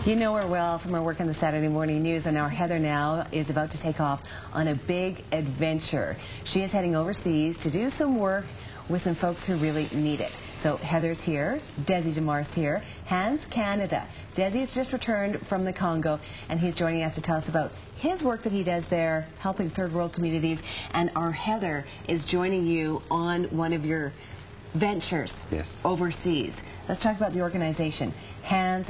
You know her well from her work in the Saturday Morning News, and our Heather now is about to take off on a big adventure. She is heading overseas to do some work with some folks who really need it. So Heather's here, Desi Demarce here, Hands Canada. Desi has just returned from the Congo, and he's joining us to tell us about his work that he does there, helping third world communities. And our Heather is joining you on one of your ventures overseas. Let's talk about the organization, Hands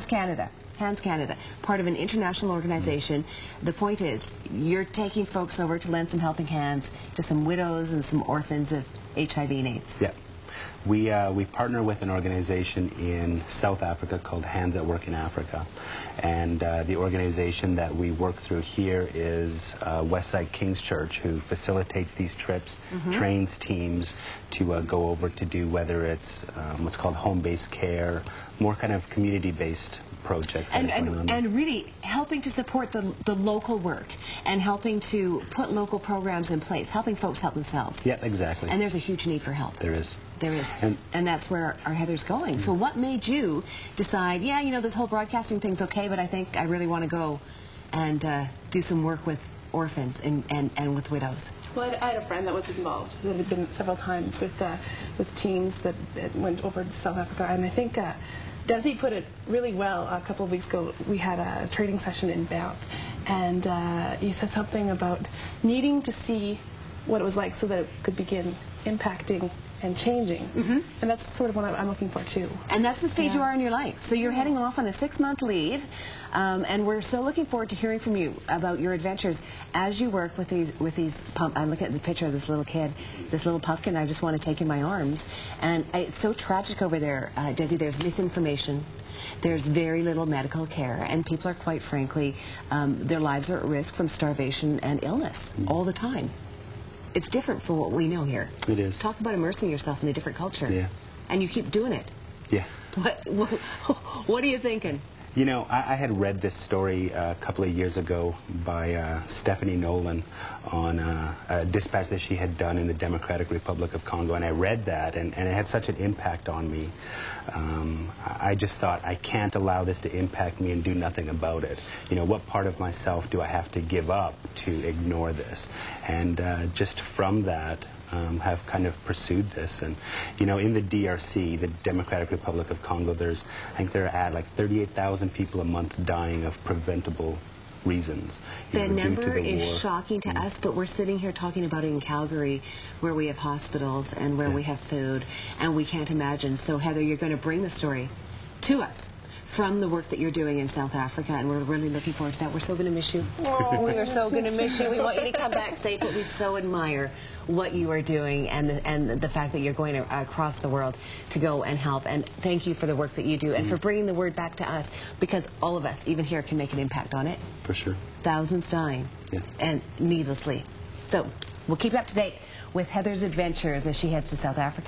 Canada. Hands Canada, part of an international organization. The point is, you're taking folks over to lend some helping hands to some widows and some orphans of HIV and AIDS. Yeah. We partner with an organization in South Africa called Hands at Work in Africa. And the organization that we work through here is Westside King's Church, who facilitates these trips, trains teams to go over to do whether it's what's called home-based care, more kind of community-based projects. And really helping to support the local work and helping to put local programs in place, helping folks help themselves. Yeah, exactly. And there's a huge need for help. There is. There is. And that's where our Heather's going. So what made you decide, yeah, you know, this whole broadcasting thing's okay, but I think I really want to go and do some work with orphans and with widows? Well, I had a friend that was involved, that had been several times with teams that went over to South Africa, and I think Desi put it really well a couple of weeks ago. We had a training session in Banff, and he said something about needing to see what it was like so that it could begin impacting and changing. And that's sort of what I'm looking for too. And that's the stage you are in your life. So you're heading off on a 6-month leave, and we're so looking forward to hearing from you about your adventures as you work with these I look at the picture of this little kid, this little pumpkin I just want to take in my arms. And it's so tragic over there, Desi. There's misinformation. There's very little medical care, and people are, quite frankly, their lives are at risk from starvation and illness all the time. It's different from what we know here. It is. Talk about immersing yourself in a different culture. Yeah. And you keep doing it. Yeah. What are you thinking? You know, I had read this story a couple of years ago by Stephanie Nolan on a dispatch that she had done in the Democratic Republic of Congo, and I read that, and it had such an impact on me. I just thought, I can't allow this to impact me and do nothing about it. You know, what part of myself do I have to give up to ignore this? And just from that, have kind of pursued this. And, you know, in the DRC, the Democratic Republic of Congo, I think they're at like 38,000 people a month dying of preventable reasons. The number is shocking to us, but we're sitting here talking about it in Calgary, where we have hospitals and where we have food, and we can't imagine. So, Heather, you're going to bring the story to us from the work that you're doing in South Africa, and we're really looking forward to that. We're so going to miss you. Oh, we are so going to miss you. We want you to come back safe, but we so admire what you are doing and the fact that you're going across the world to go and help. And thank you for the work that you do and for bringing the word back to us, because all of us, even here, can make an impact on it. For sure. Thousands dying, and needlessly. So we'll keep you up to date with Heather's adventures as she heads to South Africa.